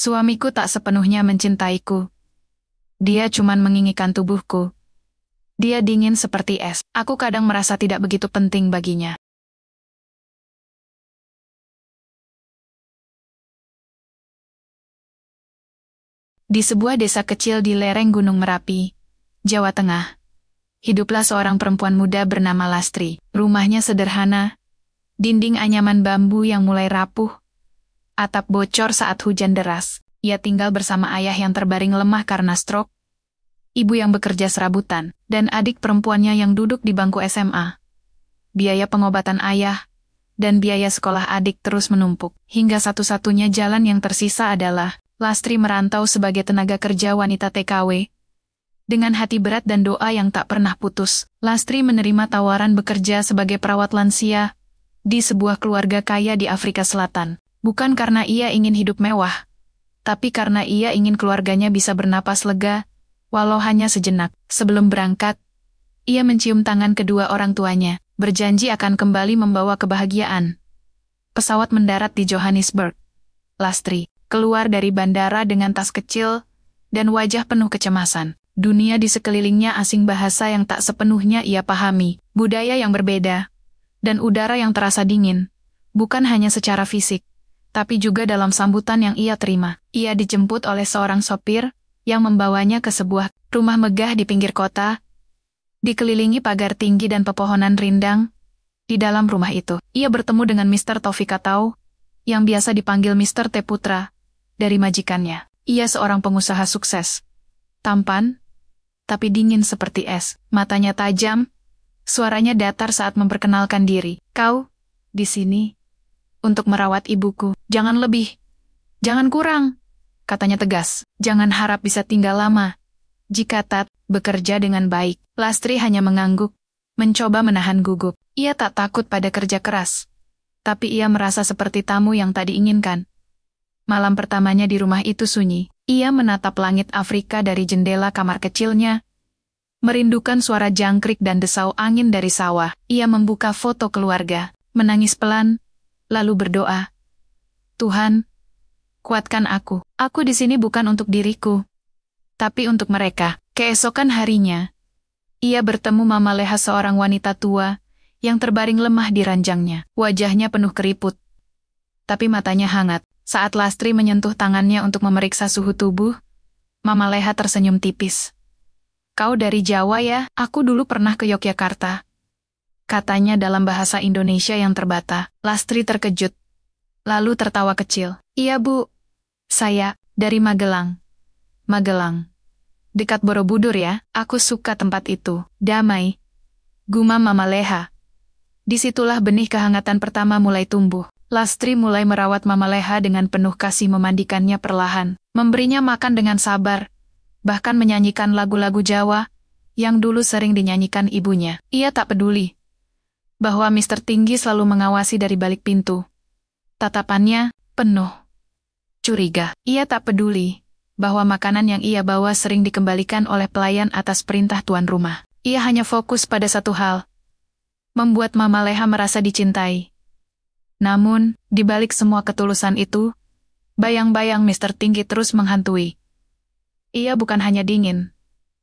Suamiku tak sepenuhnya mencintaiku. Dia cuman menginginkan tubuhku. Dia dingin seperti es. Aku kadang merasa tidak begitu penting baginya. Di sebuah desa kecil di lereng Gunung Merapi, Jawa Tengah, hiduplah seorang perempuan muda bernama Lastri. Rumahnya sederhana, dinding anyaman bambu yang mulai rapuh, atap bocor saat hujan deras. Ia tinggal bersama ayah yang terbaring lemah karena stroke, ibu yang bekerja serabutan, dan adik perempuannya yang duduk di bangku SMA. Biaya pengobatan ayah dan biaya sekolah adik terus menumpuk, hingga satu-satunya jalan yang tersisa adalah Lastri merantau sebagai tenaga kerja wanita TKW. Dengan hati berat dan doa yang tak pernah putus, Lastri menerima tawaran bekerja sebagai perawat lansia di sebuah keluarga kaya di Afrika Selatan. Bukan karena ia ingin hidup mewah, tapi karena ia ingin keluarganya bisa bernapas lega, walau hanya sejenak. Sebelum berangkat, ia mencium tangan kedua orang tuanya, berjanji akan kembali membawa kebahagiaan. Pesawat mendarat di Johannesburg. Lastri keluar dari bandara dengan tas kecil dan wajah penuh kecemasan. Dunia di sekelilingnya asing, bahasa yang tak sepenuhnya ia pahami, budaya yang berbeda, dan udara yang terasa dingin, bukan hanya secara fisik, tapi juga dalam sambutan yang ia terima. Ia dijemput oleh seorang sopir yang membawanya ke sebuah rumah megah di pinggir kota, dikelilingi pagar tinggi dan pepohonan rindang. Di dalam rumah itu, ia bertemu dengan Mr. Taufik Atau, yang biasa dipanggil Mr. T. Putra, dari majikannya. Ia seorang pengusaha sukses, tampan, tapi dingin seperti es, matanya tajam, suaranya datar saat memperkenalkan diri. "Kau di sini untuk merawat ibuku. Jangan lebih, jangan kurang," katanya tegas. "Jangan harap bisa tinggal lama. Jika tak bekerja dengan baik." Lastri hanya mengangguk, mencoba menahan gugup. Ia tak takut pada kerja keras, tapi ia merasa seperti tamu yang tak diinginkan. Malam pertamanya di rumah itu sunyi. Ia menatap langit Afrika dari jendela kamar kecilnya, merindukan suara jangkrik dan desau angin dari sawah. Ia membuka foto keluarga, menangis pelan, lalu berdoa, "Tuhan, kuatkan aku. Aku di sini bukan untuk diriku, tapi untuk mereka." Keesokan harinya, ia bertemu Mama Leha, seorang wanita tua yang terbaring lemah di ranjangnya. Wajahnya penuh keriput, tapi matanya hangat. Saat Lastri menyentuh tangannya untuk memeriksa suhu tubuh, Mama Leha tersenyum tipis. "Kau dari Jawa ya? Aku dulu pernah ke Yogyakarta," katanya dalam bahasa Indonesia yang terbata. Lastri terkejut, lalu tertawa kecil. "Iya Bu, saya dari Magelang." "Magelang, dekat Borobudur ya? Aku suka tempat itu. Damai," gumam Mama Leha. Disitulah benih kehangatan pertama mulai tumbuh. Lastri mulai merawat Mama Leha dengan penuh kasih, memandikannya perlahan, memberinya makan dengan sabar, bahkan menyanyikan lagu-lagu Jawa yang dulu sering dinyanyikan ibunya. Ia tak peduli bahwa Mr. Tinggi selalu mengawasi dari balik pintu. Tatapannya penuh curiga. Ia tak peduli bahwa makanan yang ia bawa sering dikembalikan oleh pelayan atas perintah tuan rumah. Ia hanya fokus pada satu hal, membuat Mama Leha merasa dicintai. Namun, di balik semua ketulusan itu, bayang-bayang Mr. Tinggi terus menghantui. Ia bukan hanya dingin,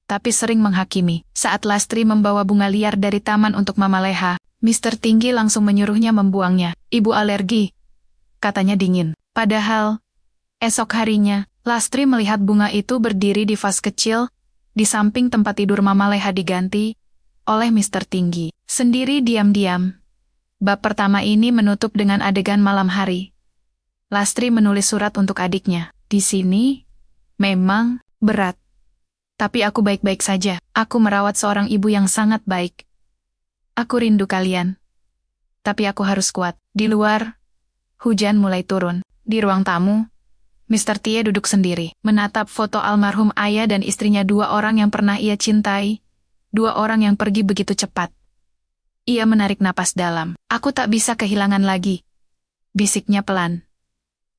tapi sering menghakimi. Saat Lastri membawa bunga liar dari taman untuk Mama Leha, Mr. Tinggi langsung menyuruhnya membuangnya. "Ibu alergi," katanya dingin. Padahal, esok harinya, Lastri melihat bunga itu berdiri di vas kecil, di samping tempat tidur Mama Leha diganti oleh Mr. Tinggi. Sendiri diam-diam. Bab pertama ini menutup dengan adegan malam hari. Lastri menulis surat untuk adiknya. "Di sini memang berat, tapi aku baik-baik saja. Aku merawat seorang ibu yang sangat baik. Aku rindu kalian, tapi aku harus kuat." Di luar, hujan mulai turun. Di ruang tamu, Mr. Tie duduk sendiri, menatap foto almarhum ayah dan istrinya, dua orang yang pernah ia cintai, dua orang yang pergi begitu cepat. Ia menarik napas dalam. "Aku tak bisa kehilangan lagi," bisiknya pelan.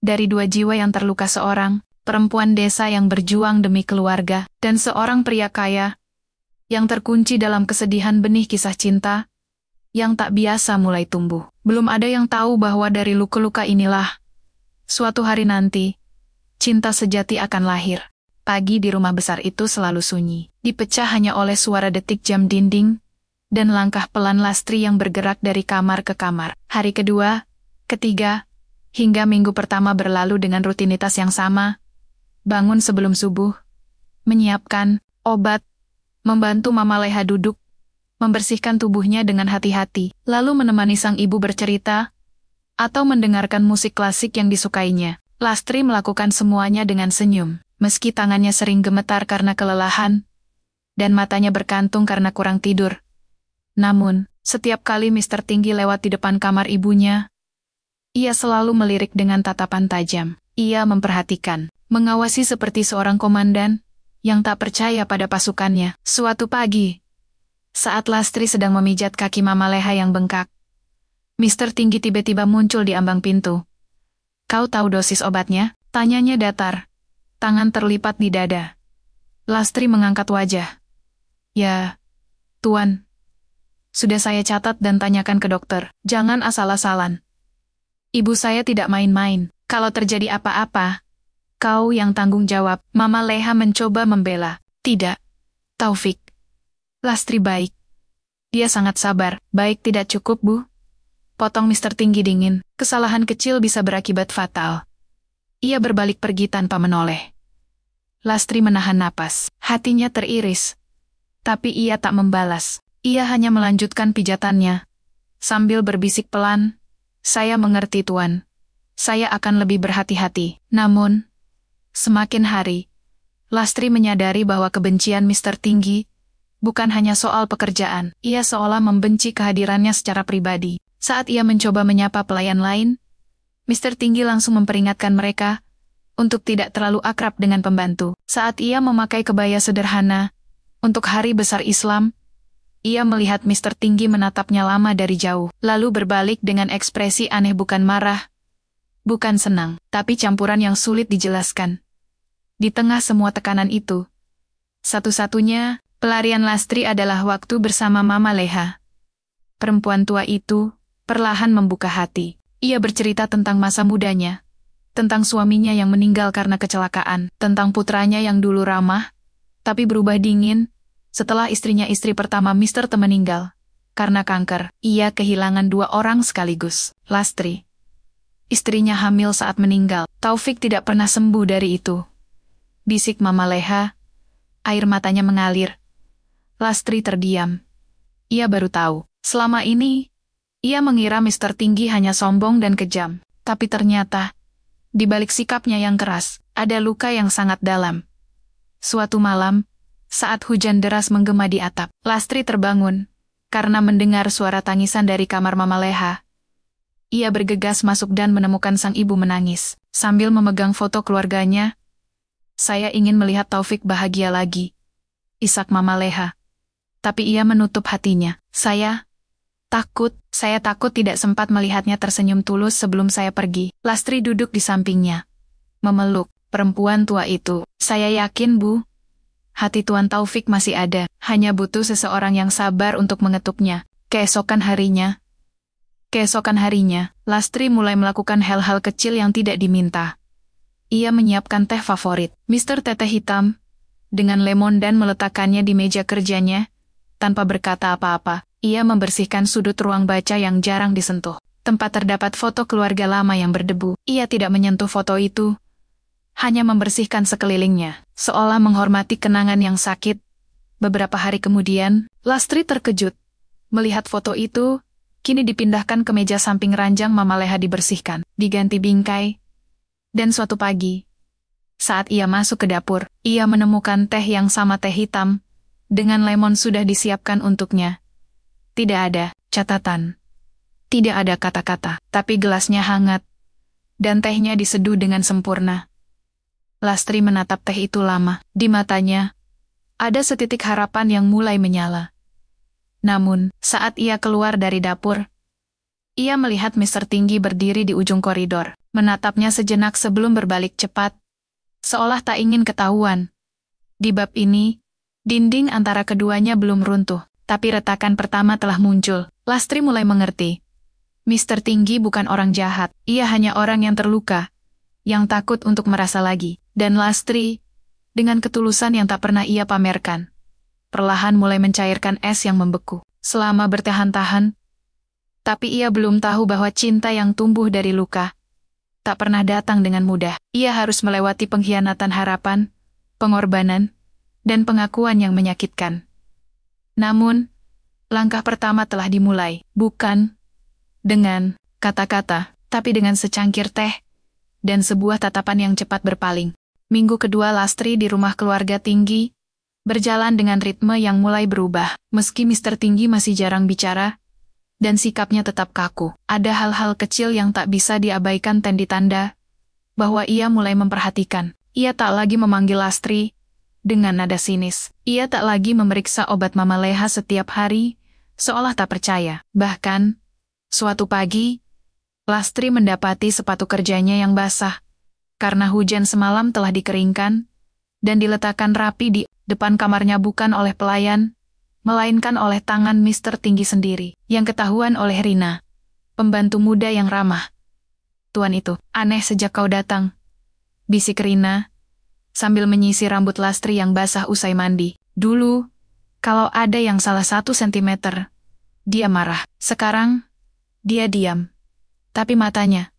Dari dua jiwa yang terluka, seorang perempuan desa yang berjuang demi keluarga, dan seorang pria kaya yang terkunci dalam kesedihan, benih kisah cinta yang tak biasa mulai tumbuh. Belum ada yang tahu bahwa dari luka-luka inilah, suatu hari nanti, cinta sejati akan lahir. Pagi di rumah besar itu selalu sunyi, dipecah hanya oleh suara detik jam dinding, dan langkah pelan Lastri yang bergerak dari kamar ke kamar. Hari kedua, ketiga, hingga minggu pertama berlalu dengan rutinitas yang sama. Bangun sebelum subuh, menyiapkan obat, membantu Mama Leha duduk, membersihkan tubuhnya dengan hati-hati, lalu menemani sang ibu bercerita, atau mendengarkan musik klasik yang disukainya. Lastri melakukan semuanya dengan senyum, meski tangannya sering gemetar karena kelelahan, dan matanya berkantung karena kurang tidur. Namun, setiap kali Mr. Tinggi lewat di depan kamar ibunya, ia selalu melirik dengan tatapan tajam. Ia memperhatikan, mengawasi seperti seorang komandan, yang tak percaya pada pasukannya. Suatu pagi, saat Lastri sedang memijat kaki Mama Leha yang bengkak, Mr. Tinggi tiba-tiba muncul di ambang pintu. "Kau tahu dosis obatnya?" tanyanya datar. Tangan terlipat di dada. Lastri mengangkat wajah. "Ya, Tuan. Sudah saya catat dan tanyakan ke dokter. Jangan asal-asalan. Ibu saya tidak main-main. Kalau terjadi apa-apa, kau yang tanggung jawab." Mama Leha mencoba membela. "Tidak, Taufik. Lastri baik. Dia sangat sabar." "Baik tidak cukup, Bu," potong Mr. Tinggi dingin. "Kesalahan kecil bisa berakibat fatal." Ia berbalik pergi tanpa menoleh. Lastri menahan napas. Hatinya teriris. Tapi ia tak membalas. Ia hanya melanjutkan pijatannya, sambil berbisik pelan, "Saya mengerti, Tuan. Saya akan lebih berhati-hati." Namun, semakin hari, Lastri menyadari bahwa kebencian Mr. Tinggi bukan hanya soal pekerjaan. Ia seolah membenci kehadirannya secara pribadi. Saat ia mencoba menyapa pelayan lain, Mr. Tinggi langsung memperingatkan mereka untuk tidak terlalu akrab dengan pembantu. Saat ia memakai kebaya sederhana untuk hari besar Islam, ia melihat Mr. Tinggi menatapnya lama dari jauh, lalu berbalik dengan ekspresi aneh, bukan marah, bukan senang, tapi campuran yang sulit dijelaskan. Di tengah semua tekanan itu, satu-satunya pelarian Lastri adalah waktu bersama Mama Leha. Perempuan tua itu perlahan membuka hati. Ia bercerita tentang masa mudanya, tentang suaminya yang meninggal karena kecelakaan, tentang putranya yang dulu ramah, tapi berubah dingin setelah istri pertama Mr. T meninggal karena kanker. Ia kehilangan 2 orang sekaligus. Lastri, istrinya hamil saat meninggal. Taufik tidak pernah sembuh dari itu, bisik Mama Leha. Air matanya mengalir. Lastri terdiam. Ia baru tahu, selama ini ia mengira Mr. Tinggi hanya sombong dan kejam, tapi ternyata di balik sikapnya yang keras, ada luka yang sangat dalam. Suatu malam, saat hujan deras menggema di atap, Lastri terbangun karena mendengar suara tangisan dari kamar Mama Leha. Ia bergegas masuk dan menemukan sang ibu menangis, sambil memegang foto keluarganya. "Saya ingin melihat Taufik bahagia lagi," isak Mama Leha. Tapi ia menutup hatinya. Saya takut tidak sempat melihatnya tersenyum tulus sebelum saya pergi." Lastri duduk di sampingnya, memeluk perempuan tua itu. "Saya yakin, Bu, hati Tuan Taufik masih ada, hanya butuh seseorang yang sabar untuk mengetuknya." Keesokan harinya, Lastri mulai melakukan hal-hal kecil yang tidak diminta. Ia menyiapkan teh favorit, Mr. Teh hitam, dengan lemon dan meletakkannya di meja kerjanya. Tanpa berkata apa-apa, ia membersihkan sudut ruang baca yang jarang disentuh. Tempat terdapat foto keluarga lama yang berdebu. Ia tidak menyentuh foto itu, hanya membersihkan sekelilingnya, seolah menghormati kenangan yang sakit. Beberapa hari kemudian, Lastri terkejut melihat foto itu kini dipindahkan ke meja samping ranjang Mama Leha, dibersihkan, diganti bingkai. Dan suatu pagi, saat ia masuk ke dapur, ia menemukan teh yang sama, teh hitam, dengan lemon sudah disiapkan untuknya. Tidak ada catatan, tidak ada kata-kata, tapi gelasnya hangat, dan tehnya diseduh dengan sempurna. Lastri menatap teh itu lama. Di matanya ada setitik harapan yang mulai menyala. Namun, saat ia keluar dari dapur, ia melihat Mr. Tinggi berdiri di ujung koridor, menatapnya sejenak sebelum berbalik cepat, seolah tak ingin ketahuan. Di bab ini, dinding antara keduanya belum runtuh, tapi retakan pertama telah muncul. Lastri mulai mengerti. Mr. Tinggi bukan orang jahat, ia hanya orang yang terluka, yang takut untuk merasa lagi. Dan Lastri, dengan ketulusan yang tak pernah ia pamerkan, perlahan mulai mencairkan es yang membeku. Selama bertahan-tahan, tapi ia belum tahu bahwa cinta yang tumbuh dari luka tak pernah datang dengan mudah. Ia harus melewati pengkhianatan harapan, pengorbanan, dan pengakuan yang menyakitkan. Namun, langkah pertama telah dimulai, bukan dengan kata-kata, tapi dengan secangkir teh dan sebuah tatapan yang cepat berpaling. Minggu kedua Lastri di rumah keluarga Tinggi berjalan dengan ritme yang mulai berubah. Meski Mr. Tinggi masih jarang bicara, dan sikapnya tetap kaku, ada hal-hal kecil yang tak bisa diabaikan tanda bahwa ia mulai memperhatikan. Ia tak lagi memanggil Lastri dengan nada sinis. Ia tak lagi memeriksa obat Mama Leha setiap hari, seolah tak percaya. Bahkan, suatu pagi, Lastri mendapati sepatu kerjanya yang basah, karena hujan semalam telah dikeringkan, dan diletakkan rapi di depan kamarnya bukan oleh pelayan, melainkan oleh tangan Mr. Tinggi sendiri, yang ketahuan oleh Rina, pembantu muda yang ramah. "Tuan itu, aneh sejak kau datang," bisik Rina, sambil menyisir rambut Lastri yang basah usai mandi. "Dulu, kalau ada yang salah 1 sentimeter, dia marah. Sekarang, dia diam. Tapi matanya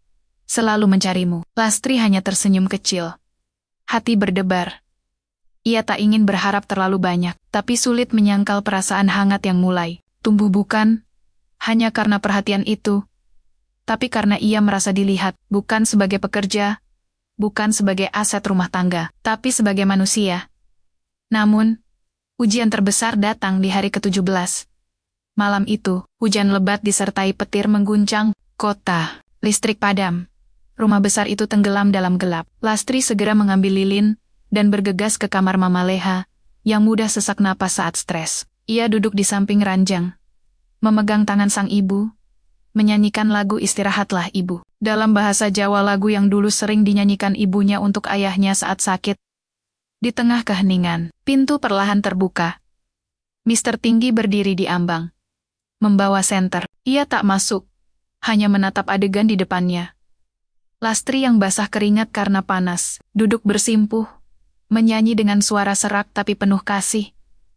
selalu mencarimu." Lastri hanya tersenyum kecil. Hati berdebar. Ia tak ingin berharap terlalu banyak, tapi sulit menyangkal perasaan hangat yang mulai tumbuh bukan hanya karena perhatian itu, tapi karena ia merasa dilihat, bukan sebagai pekerja, bukan sebagai aset rumah tangga, tapi sebagai manusia. Namun, ujian terbesar datang di hari ke-17. Malam itu, hujan lebat disertai petir mengguncang kota. Listrik padam. Rumah besar itu tenggelam dalam gelap. Lastri segera mengambil lilin dan bergegas ke kamar Mama Leha, yang mudah sesak napas saat stres. Ia duduk di samping ranjang, memegang tangan sang ibu, menyanyikan lagu Istirahatlah Ibu. Dalam bahasa Jawa, lagu yang dulu sering dinyanyikan ibunya untuk ayahnya saat sakit. Di tengah keheningan, pintu perlahan terbuka. Mr. Tinggi berdiri di ambang, membawa senter. Ia tak masuk, hanya menatap adegan di depannya. Lastri yang basah keringat karena panas, duduk bersimpuh, menyanyi dengan suara serak tapi penuh kasih,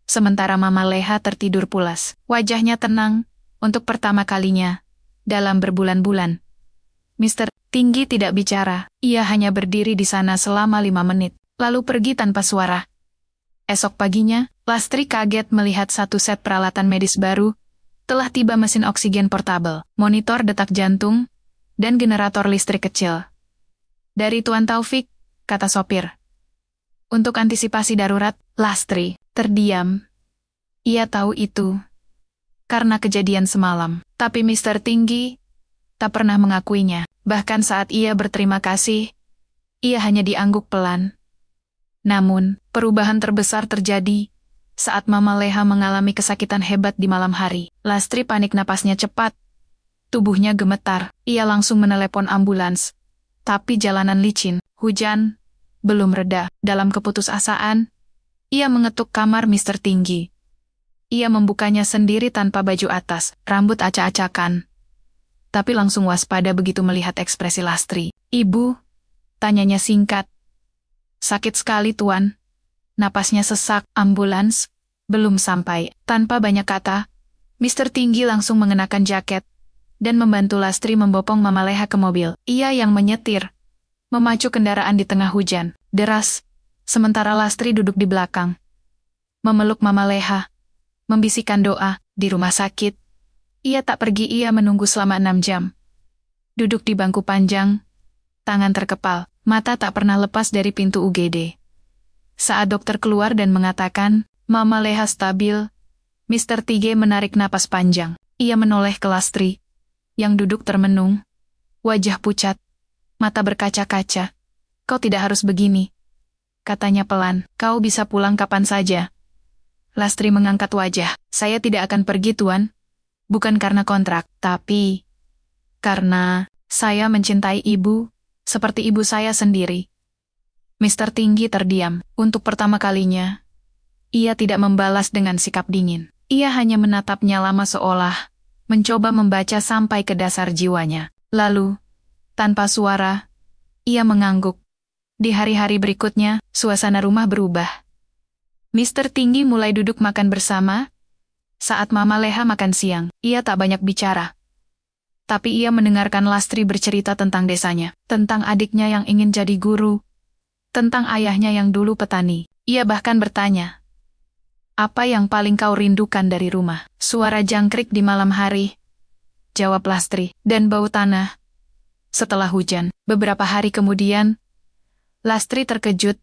sementara Mama Leha tertidur pulas. Wajahnya tenang, untuk pertama kalinya dalam berbulan-bulan. Mr. Tinggi tidak bicara, ia hanya berdiri di sana selama 5 menit, lalu pergi tanpa suara. Esok paginya, Lastri kaget melihat satu set peralatan medis baru, telah tiba mesin oksigen portabel, monitor detak jantung, dan generator listrik kecil. "Dari Tuan Taufik," kata sopir. Untuk antisipasi darurat, Lastri terdiam. Ia tahu itu karena kejadian semalam, tapi Mr. Tinggi tak pernah mengakuinya. Bahkan saat ia berterima kasih, ia hanya diangguk pelan. Namun, perubahan terbesar terjadi saat Mama Leha mengalami kesakitan hebat di malam hari. Lastri panik, napasnya cepat, tubuhnya gemetar. Ia langsung menelepon ambulans. Tapi jalanan licin, hujan belum reda. Dalam keputusasaan, ia mengetuk kamar Mr. Tinggi. Ia membukanya sendiri tanpa baju atas, rambut acak-acakan. Tapi langsung waspada begitu melihat ekspresi Lastri. "Ibu?" tanyanya singkat. "Sakit sekali, Tuan." Napasnya sesak. "Ambulans?" "Belum sampai." Tanpa banyak kata, Mr. Tinggi langsung mengenakan jaket dan membantu Lastri membopong Mama Leha ke mobil. Ia yang menyetir, memacu kendaraan di tengah hujan deras, sementara Lastri duduk di belakang, memeluk Mama Leha, membisikkan doa. Di rumah sakit, ia tak pergi. Ia menunggu selama 6 jam. Duduk di bangku panjang, tangan terkepal, mata tak pernah lepas dari pintu UGD. Saat dokter keluar dan mengatakan, Mama Leha stabil, Mr. Tinggi menarik napas panjang. Ia menoleh ke Lastri, yang duduk termenung, wajah pucat, mata berkaca-kaca. "Kau tidak harus begini," katanya pelan. "Kau bisa pulang kapan saja." Lastri mengangkat wajah. "Saya tidak akan pergi, Tuan. Bukan karena kontrak, tapi karena saya mencintai ibu, seperti ibu saya sendiri." Mr. Tinggi terdiam. Untuk pertama kalinya, ia tidak membalas dengan sikap dingin. Ia hanya menatapnya lama seolah mencoba membaca sampai ke dasar jiwanya. Lalu, tanpa suara, Ia mengangguk. Di hari-hari berikutnya, suasana rumah berubah. Mister Tinggi mulai duduk makan bersama. Saat Mama Leha makan siang, ia tak banyak bicara. Tapi ia mendengarkan Lastri bercerita tentang desanya, tentang adiknya yang ingin jadi guru, tentang ayahnya yang dulu petani. Ia bahkan bertanya, "Apa yang paling kau rindukan dari rumah?" "Suara jangkrik di malam hari," jawab Lastri, "dan bau tanah setelah hujan." Beberapa hari kemudian, Lastri terkejut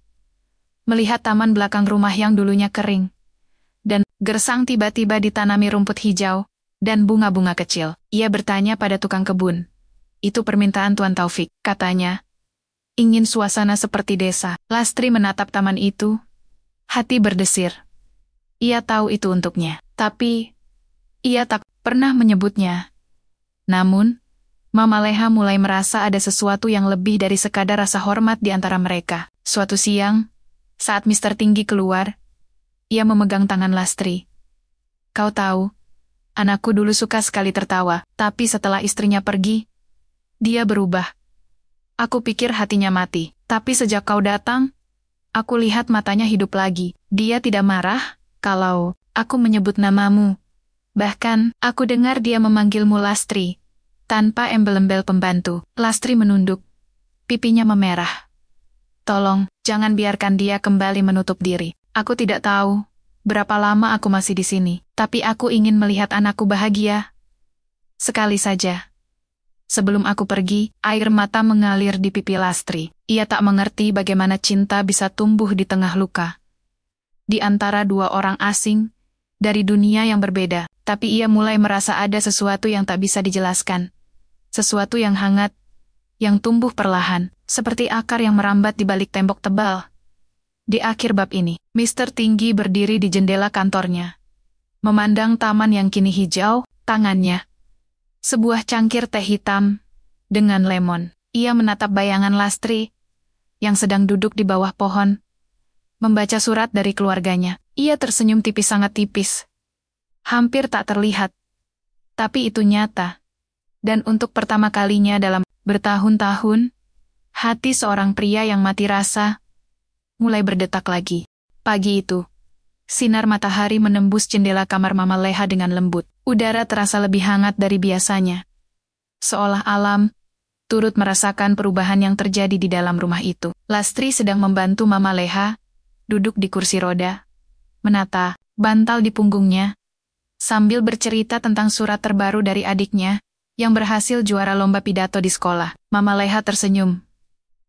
melihat taman belakang rumah yang dulunya kering dan gersang tiba-tiba ditanami rumput hijau dan bunga-bunga kecil. Ia bertanya pada tukang kebun. "Itu permintaan Tuan Taufik," katanya. "Ingin suasana seperti desa." Lastri menatap taman itu. Hati berdesir. Ia tahu itu untuknya, tapi ia tak pernah menyebutnya. Namun, Mama Leha mulai merasa ada sesuatu yang lebih dari sekadar rasa hormat di antara mereka. Suatu siang, saat Mister Tinggi keluar, ia memegang tangan Lastri. "Kau tahu, anakku dulu suka sekali tertawa, tapi setelah istrinya pergi, dia berubah. Aku pikir hatinya mati, tapi sejak kau datang, aku lihat matanya hidup lagi. Dia tidak marah kalau aku menyebut namamu. Bahkan, aku dengar dia memanggilmu Lastri, tanpa embel-embel pembantu." Lastri menunduk. Pipinya memerah. "Tolong, jangan biarkan dia kembali menutup diri. Aku tidak tahu berapa lama aku masih di sini, tapi aku ingin melihat anakku bahagia. Sekali saja." Sebelum aku pergi, air mata mengalir di pipi Lastri. Ia tak mengerti bagaimana cinta bisa tumbuh di tengah luka. Di antara dua orang asing, dari dunia yang berbeda, tapi ia mulai merasa ada sesuatu yang tak bisa dijelaskan. Sesuatu yang hangat, yang tumbuh perlahan, seperti akar yang merambat di balik tembok tebal. Di akhir bab ini, Mister Tinggi berdiri di jendela kantornya. Memandang taman yang kini hijau, tangannya sebuah cangkir teh hitam dengan lemon. Ia menatap bayangan Lastri yang sedang duduk di bawah pohon, membaca surat dari keluarganya. Ia tersenyum tipis, sangat tipis. Hampir tak terlihat. Tapi itu nyata. Dan untuk pertama kalinya dalam bertahun-tahun, hati seorang pria yang mati rasa mulai berdetak lagi. Pagi itu, sinar matahari menembus jendela kamar Mama Leha dengan lembut. Udara terasa lebih hangat dari biasanya. Seolah alam turut merasakan perubahan yang terjadi di dalam rumah itu. Lastri sedang membantu Mama Leha, duduk di kursi roda, menata bantal di punggungnya, sambil bercerita tentang surat terbaru dari adiknya, yang berhasil juara lomba pidato di sekolah. Mama Leha tersenyum.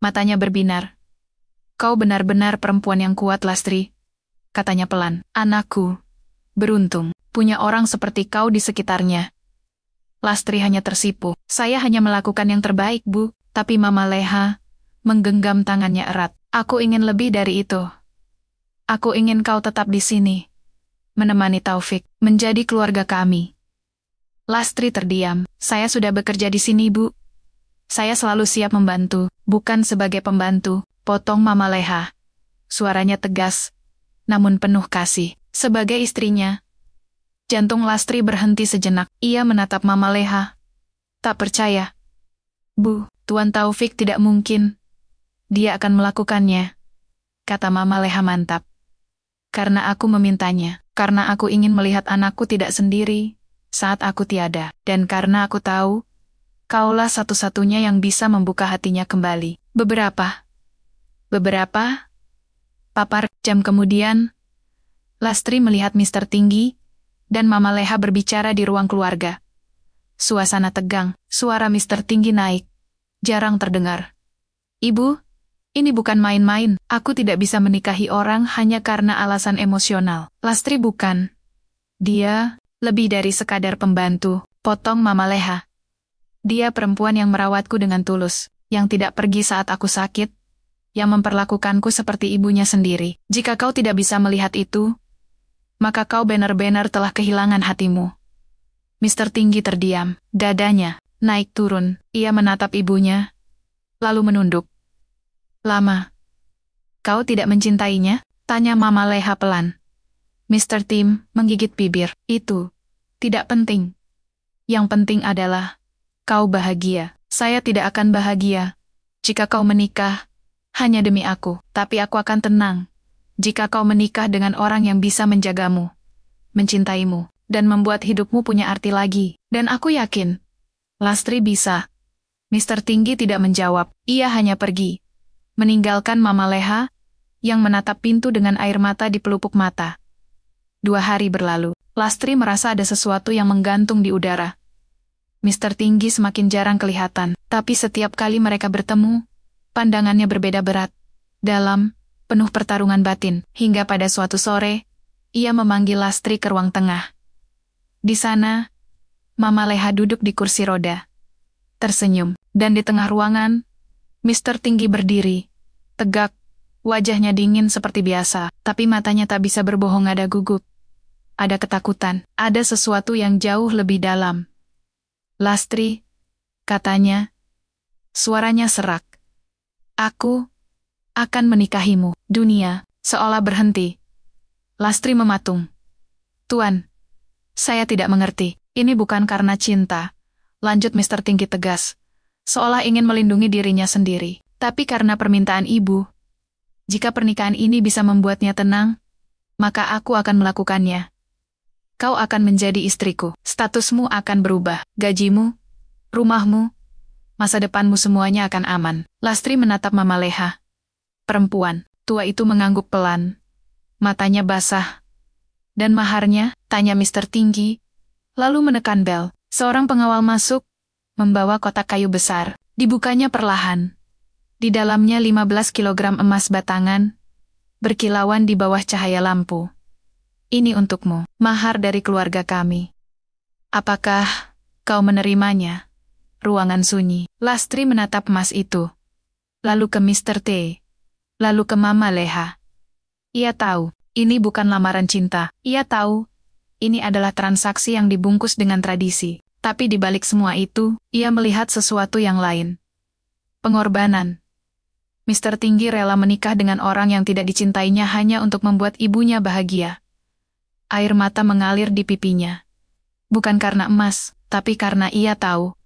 Matanya berbinar. "Kau benar-benar perempuan yang kuat, Lastri," katanya pelan. "Anakku beruntung punya orang seperti kau di sekitarnya." Lastri hanya tersipu. "Saya hanya melakukan yang terbaik, Bu." Tapi Mama Leha menggenggam tangannya erat. "Aku ingin lebih dari itu. Aku ingin kau tetap di sini, menemani Taufik, menjadi keluarga kami." Lastri terdiam. "Saya sudah bekerja di sini, Bu. Saya selalu siap membantu." "Bukan sebagai pembantu," potong Mama Leha. Suaranya tegas, namun penuh kasih. "Sebagai istrinya." Jantung Lastri berhenti sejenak. Ia menatap Mama Leha. "Tak percaya." "Bu, Tuan Taufik tidak mungkin. Dia akan melakukannya," kata Mama Leha mantap. "Karena aku memintanya. Karena aku ingin melihat anakku tidak sendiri saat aku tiada. Dan karena aku tahu, kaulah satu-satunya yang bisa membuka hatinya kembali." Beberapa papar jam kemudian, Lastri melihat Mister Tinggi dan Mama Leha berbicara di ruang keluarga. Suasana tegang, suara Mister Tinggi naik, jarang terdengar. "Ibu, ini bukan main-main. Aku tidak bisa menikahi orang hanya karena alasan emosional." "Lastri bukan. Dia lebih dari sekadar pembantu," potong Mama Leha. "Dia perempuan yang merawatku dengan tulus, yang tidak pergi saat aku sakit, yang memperlakukanku seperti ibunya sendiri. Jika kau tidak bisa melihat itu, maka kau benar-benar telah kehilangan hatimu." Mister Tinggi terdiam, dadanya naik turun. Ia menatap ibunya, lalu menunduk. "Lama. Kau tidak mencintainya?" tanya Mama Leha pelan. Mister Tim menggigit bibir. "Itu tidak penting. Yang penting adalah kau bahagia." "Saya tidak akan bahagia Jika kau menikah, hanya demi aku, tapi aku akan tenang. Jika kau menikah dengan orang yang bisa menjagamu, mencintaimu, dan membuat hidupmu punya arti lagi. Dan aku yakin, Lastri bisa. Mr. Tinggi tidak menjawab, ia hanya pergi. Meninggalkan Mama Leha, yang menatap pintu dengan air mata di pelupuk mata. 2 hari berlalu, Lastri merasa ada sesuatu yang menggantung di udara. Mr. Tinggi semakin jarang kelihatan, tapi setiap kali mereka bertemu, pandangannya berbeda berat, dalam, penuh pertarungan batin, hingga pada suatu sore, ia memanggil Lastri ke ruang tengah. Di sana, Mama Leha duduk di kursi roda, tersenyum, dan di tengah ruangan, Mr. Tinggi berdiri, tegak, wajahnya dingin seperti biasa, tapi matanya tak bisa berbohong, ada gugup, ada ketakutan, ada sesuatu yang jauh lebih dalam. Lastri, katanya, suaranya serak. Aku akan menikahimu. Dunia seolah berhenti. Lastri mematung. Tuan, saya tidak mengerti. Ini bukan karena cinta, lanjut Mr. Tinggi tegas, seolah ingin melindungi dirinya sendiri, tapi karena permintaan ibu. Jika pernikahan ini bisa membuatnya tenang, maka aku akan melakukannya. Kau akan menjadi istriku, statusmu akan berubah, gajimu, rumahmu, masa depanmu semuanya akan aman. Lastri menatap Mama Leha. Perempuan tua itu mengangguk pelan. Matanya basah. Dan maharnya, tanya Mr. Tinggi, lalu menekan bel. Seorang pengawal masuk, membawa kotak kayu besar. Dibukanya perlahan. Di dalamnya 15 kilogram emas batangan, berkilauan di bawah cahaya lampu. Ini untukmu, mahar dari keluarga kami. Apakah kau menerimanya? Ruangan sunyi. Lastri menatap emas itu. Lalu ke Mr. T. Lalu ke Mama Leha. Ia tahu, ini bukan lamaran cinta. Ia tahu, ini adalah transaksi yang dibungkus dengan tradisi. Tapi di balik semua itu, ia melihat sesuatu yang lain. Pengorbanan. Mr. Tinggi rela menikah dengan orang yang tidak dicintainya hanya untuk membuat ibunya bahagia. Air mata mengalir di pipinya. Bukan karena emas, tapi karena ia tahu.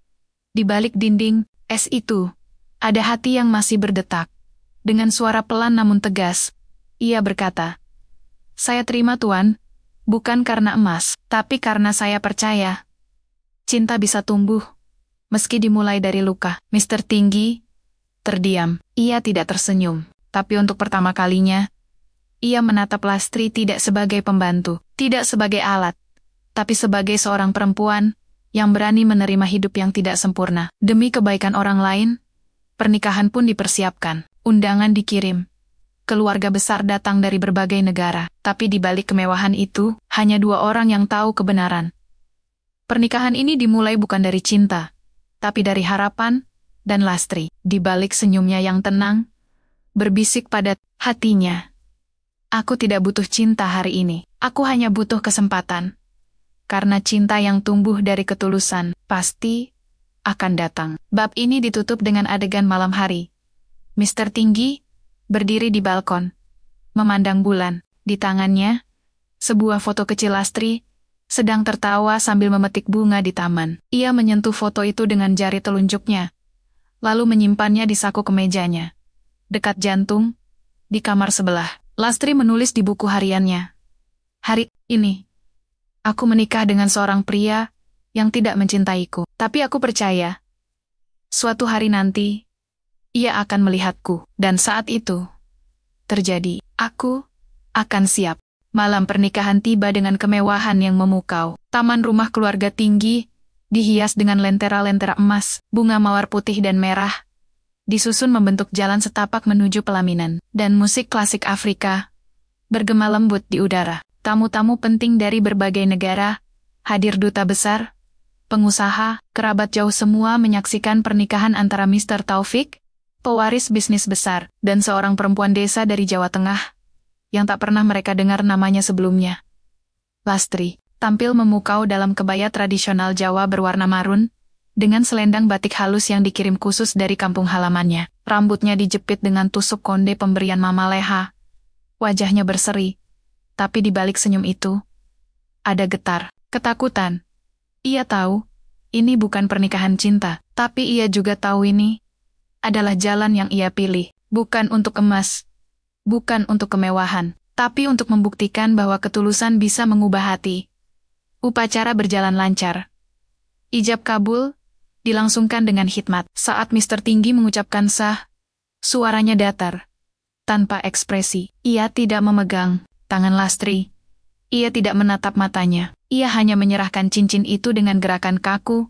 Di balik dinding es itu, ada hati yang masih berdetak. Dengan suara pelan namun tegas, ia berkata, "Saya terima Tuan, bukan karena emas, tapi karena saya percaya. Cinta bisa tumbuh, meski dimulai dari luka." Mr. Tinggi terdiam. Ia tidak tersenyum, tapi untuk pertama kalinya, ia menatap Lastri tidak sebagai pembantu, tidak sebagai alat, tapi sebagai seorang perempuan yang berani menerima hidup yang tidak sempurna. Demi kebaikan orang lain, pernikahan pun dipersiapkan, undangan dikirim. Keluarga besar datang dari berbagai negara, tapi di balik kemewahan itu, hanya 2 orang yang tahu kebenaran. Pernikahan ini dimulai bukan dari cinta, tapi dari harapan, dan Lastri, di balik senyumnya yang tenang, berbisik pada hatinya. Aku tidak butuh cinta hari ini, aku hanya butuh kesempatan. Karena cinta yang tumbuh dari ketulusan, pasti akan datang. Bab ini ditutup dengan adegan malam hari. Mr. Tinggi berdiri di balkon, memandang bulan. Di tangannya, sebuah foto kecil Lastri, sedang tertawa sambil memetik bunga di taman. Ia menyentuh foto itu dengan jari telunjuknya, lalu menyimpannya di saku kemejanya. Dekat jantung, di kamar sebelah. Lastri menulis di buku hariannya. Hari ini, aku menikah dengan seorang pria yang tidak mencintaiku. Tapi aku percaya, suatu hari nanti, ia akan melihatku. Dan saat itu, terjadi, aku akan siap. Malam pernikahan tiba dengan kemewahan yang memukau. Taman rumah keluarga Tinggi, dihias dengan lentera-lentera emas, bunga mawar putih dan merah, disusun membentuk jalan setapak menuju pelaminan, dan musik klasik Afrika bergema lembut di udara. Tamu-tamu penting dari berbagai negara, hadir duta besar, pengusaha, kerabat jauh semua menyaksikan pernikahan antara Mr. Taufik, pewaris bisnis besar, dan seorang perempuan desa dari Jawa Tengah, yang tak pernah mereka dengar namanya sebelumnya. Lastri tampil memukau dalam kebaya tradisional Jawa berwarna marun, dengan selendang batik halus yang dikirim khusus dari kampung halamannya. Rambutnya dijepit dengan tusuk konde pemberian Mama Leha. Wajahnya berseri, tapi di balik senyum itu, ada getar, ketakutan. Ia tahu, ini bukan pernikahan cinta, tapi ia juga tahu ini adalah jalan yang ia pilih, bukan untuk emas, bukan untuk kemewahan, tapi untuk membuktikan bahwa ketulusan bisa mengubah hati. Upacara berjalan lancar. Ijab kabul dilangsungkan dengan hikmat. Saat Mr. Tinggi mengucapkan sah, suaranya datar. Tanpa ekspresi, ia tidak memegang tangan Lastri. Ia tidak menatap matanya. Ia hanya menyerahkan cincin itu dengan gerakan kaku,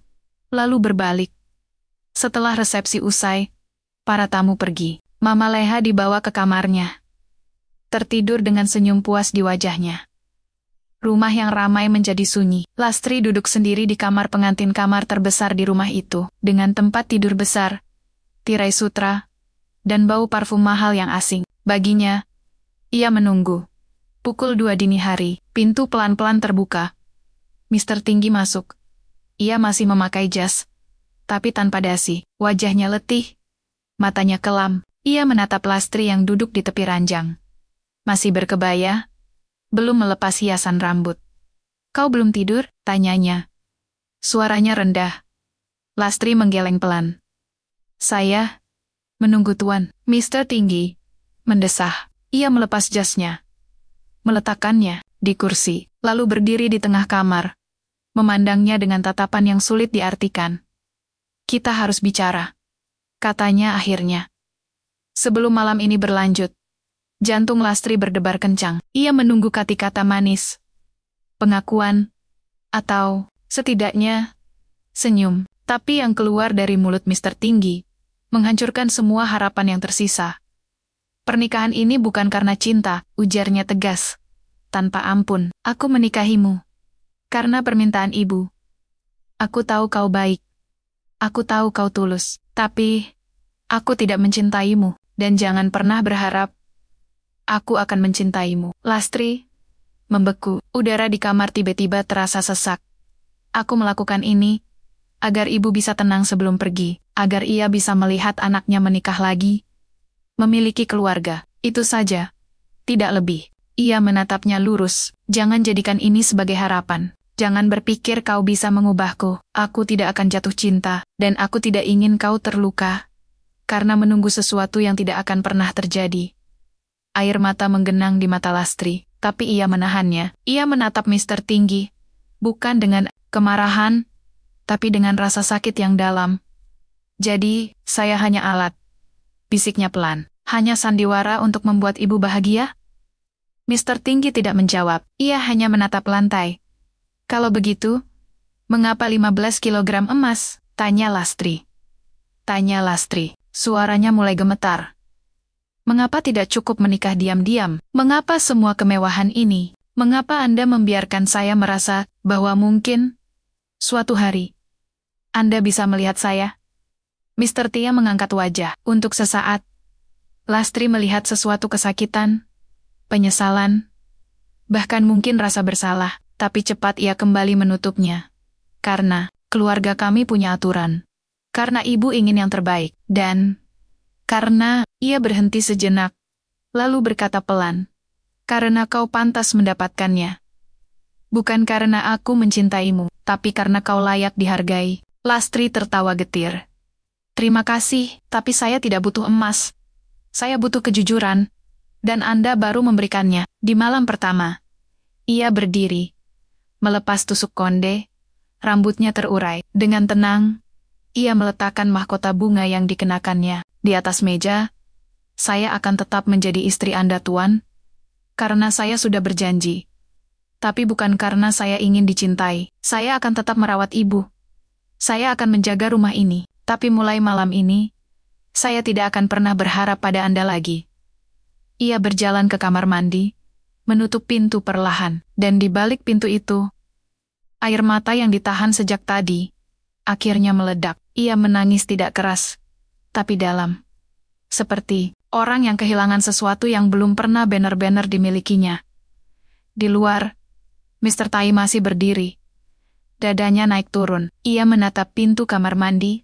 lalu berbalik. Setelah resepsi usai, para tamu pergi. Mama Leha dibawa ke kamarnya. Tertidur dengan senyum puas di wajahnya. Rumah yang ramai menjadi sunyi. Lastri duduk sendiri di kamar pengantin, kamar terbesar di rumah itu, dengan tempat tidur besar, tirai sutra, dan bau parfum mahal yang asing. Baginya, ia menunggu. Pukul 2 dini hari, pintu pelan-pelan terbuka. Mr. Tinggi masuk. Ia masih memakai jas, tapi tanpa dasi. Wajahnya letih, matanya kelam. Ia menatap Lastri yang duduk di tepi ranjang. Masih berkebaya, belum melepas hiasan rambut. "Kau belum tidur?" tanyanya. Suaranya rendah. Lastri menggeleng pelan. "Saya menunggu Tuan." Mr. Tinggi mendesah. Ia melepas jasnya, meletakkannya di kursi, lalu berdiri di tengah kamar, memandangnya dengan tatapan yang sulit diartikan. "Kita harus bicara," katanya akhirnya. Sebelum malam ini berlanjut, jantung Lastri berdebar kencang. Ia menunggu kata-kata manis, pengakuan, atau setidaknya senyum. Tapi yang keluar dari mulut Mr. Tinggi menghancurkan semua harapan yang tersisa. "Pernikahan ini bukan karena cinta," ujarnya tegas, tanpa ampun. "Aku menikahimu karena permintaan ibu. Aku tahu kau baik. Aku tahu kau tulus. Tapi aku tidak mencintaimu, dan jangan pernah berharap aku akan mencintaimu." Lastri membeku. Udara di kamar tiba-tiba terasa sesak. "Aku melakukan ini agar ibu bisa tenang sebelum pergi, agar ia bisa melihat anaknya menikah lagi, memiliki keluarga. Itu saja, tidak lebih." Ia menatapnya lurus. "Jangan jadikan ini sebagai harapan. Jangan berpikir kau bisa mengubahku. Aku tidak akan jatuh cinta, dan aku tidak ingin kau terluka karena menunggu sesuatu yang tidak akan pernah terjadi." Air mata menggenang di mata Lastri, tapi ia menahannya. Ia menatap Mr. Tinggi, bukan dengan kemarahan, tapi dengan rasa sakit yang dalam. "Jadi, saya hanya alat," bisiknya pelan. "Hanya sandiwara untuk membuat ibu bahagia?" Mr. Tinggi tidak menjawab. Ia hanya menatap lantai. "Kalau begitu, mengapa 15 kilogram emas?" Tanya Lastri. Suaranya mulai gemetar. "Mengapa tidak cukup menikah diam-diam? Mengapa semua kemewahan ini? Mengapa Anda membiarkan saya merasa bahwa mungkin suatu hari Anda bisa melihat saya?" Mr. Tia mengangkat wajah. Untuk sesaat, Lastri melihat sesuatu kesakitan, penyesalan, bahkan mungkin rasa bersalah, tapi cepat ia kembali menutupnya. "Karena keluarga kami punya aturan. Karena ibu ingin yang terbaik. Dan karena..." Ia berhenti sejenak, lalu berkata pelan, "Karena kau pantas mendapatkannya. Bukan karena aku mencintaimu, tapi karena kau layak dihargai." Lastri tertawa getir. "Terima kasih, tapi saya tidak butuh emas. Saya butuh kejujuran, dan Anda baru memberikannya." Di malam pertama, ia berdiri, melepas tusuk konde, rambutnya terurai. Dengan tenang, ia meletakkan mahkota bunga yang dikenakannya di atas meja. "Saya akan tetap menjadi istri Anda, Tuan, karena saya sudah berjanji. Tapi bukan karena saya ingin dicintai. Saya akan tetap merawat ibu. Saya akan menjaga rumah ini. Tapi mulai malam ini, saya tidak akan pernah berharap pada Anda lagi." Ia berjalan ke kamar mandi, menutup pintu perlahan, dan di balik pintu itu, air mata yang ditahan sejak tadi akhirnya meledak. Ia menangis tidak keras, tapi dalam. Seperti orang yang kehilangan sesuatu yang belum pernah benar-benar dimilikinya. Di luar, Mr. Tai masih berdiri. Dadanya naik turun. Ia menatap pintu kamar mandi.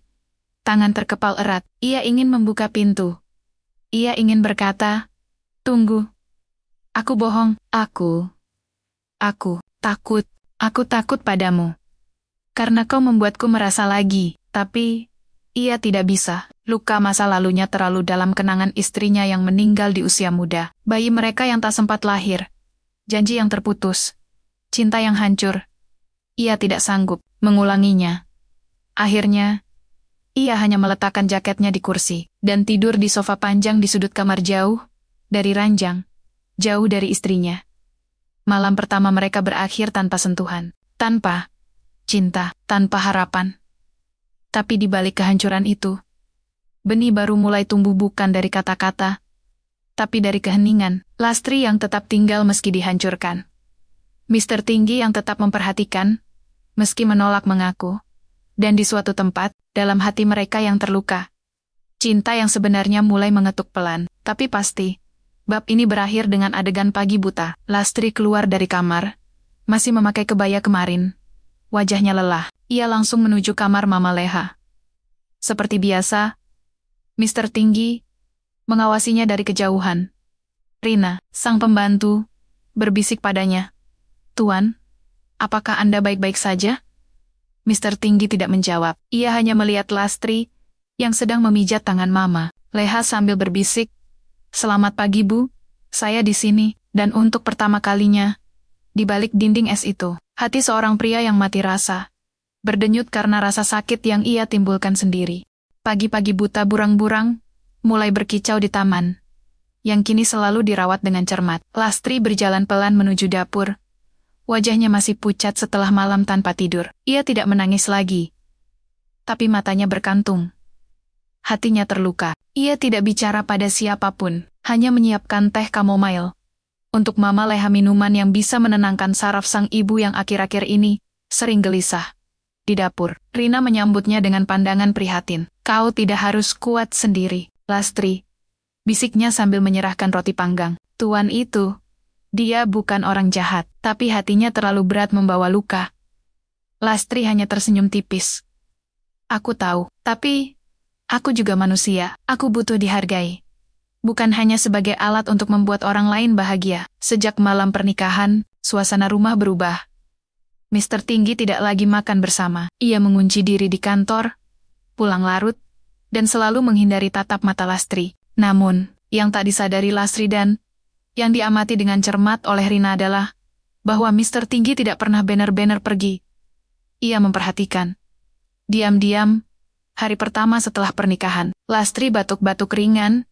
Tangan terkepal erat. Ia ingin membuka pintu. Ia ingin berkata, "Tunggu. Aku bohong. Aku takut. Aku takut padamu. Karena kau membuatku merasa lagi." Tapi ia tidak bisa. Luka masa lalunya terlalu dalam kenangan istrinya yang meninggal di usia muda, bayi mereka yang tak sempat lahir, janji yang terputus, cinta yang hancur. Ia tidak sanggup mengulanginya. Akhirnya, ia hanya meletakkan jaketnya di kursi dan tidur di sofa panjang di sudut kamar jauh dari ranjang, jauh dari istrinya. Malam pertama mereka berakhir tanpa sentuhan, tanpa cinta, tanpa harapan. Tapi di balik kehancuran itu, benih baru mulai tumbuh bukan dari kata-kata, tapi dari keheningan. Lastri yang tetap tinggal meski dihancurkan. Mister Tinggi yang tetap memperhatikan, meski menolak mengaku. Dan di suatu tempat, dalam hati mereka yang terluka, cinta yang sebenarnya mulai mengetuk pelan. Tapi pasti, bab ini berakhir dengan adegan pagi buta. Lastri keluar dari kamar, masih memakai kebaya kemarin. Wajahnya lelah, ia langsung menuju kamar Mama Leha. Seperti biasa, Mister Tinggi mengawasinya dari kejauhan. Rina, sang pembantu, berbisik padanya. "Tuan, apakah Anda baik-baik saja?" Mister Tinggi tidak menjawab. Ia hanya melihat Lastri yang sedang memijat tangan Mama Leha sambil berbisik, "Selamat pagi, Bu. Saya di sini." Dan untuk pertama kalinya, di balik dinding es itu, hati seorang pria yang mati rasa berdenyut karena rasa sakit yang ia timbulkan sendiri. Pagi-pagi buta burang-burang mulai berkicau di taman, yang kini selalu dirawat dengan cermat. Lastri berjalan pelan menuju dapur. Wajahnya masih pucat setelah malam tanpa tidur. Ia tidak menangis lagi, tapi matanya berkantung. Hatinya terluka. Ia tidak bicara pada siapapun, hanya menyiapkan teh chamomile untuk Mama Leha, minuman yang bisa menenangkan saraf sang ibu yang akhir-akhir ini sering gelisah. Di dapur, Rina menyambutnya dengan pandangan prihatin. "Kau tidak harus kuat sendiri, Lastri," bisiknya sambil menyerahkan roti panggang. "Tuan itu, dia bukan orang jahat, tapi hatinya terlalu berat membawa luka." Lastri hanya tersenyum tipis. "Aku tahu, tapi aku juga manusia. Aku butuh dihargai. Bukan hanya sebagai alat untuk membuat orang lain bahagia." Sejak malam pernikahan, suasana rumah berubah. Mister Tinggi tidak lagi makan bersama. Ia mengunci diri di kantor, pulang larut, dan selalu menghindari tatap mata Lastri. Namun, yang tak disadari Lastri dan yang diamati dengan cermat oleh Rina adalah bahwa Mister Tinggi tidak pernah benar-benar pergi. Ia memperhatikan. Diam-diam, hari pertama setelah pernikahan, Lastri batuk-batuk ringan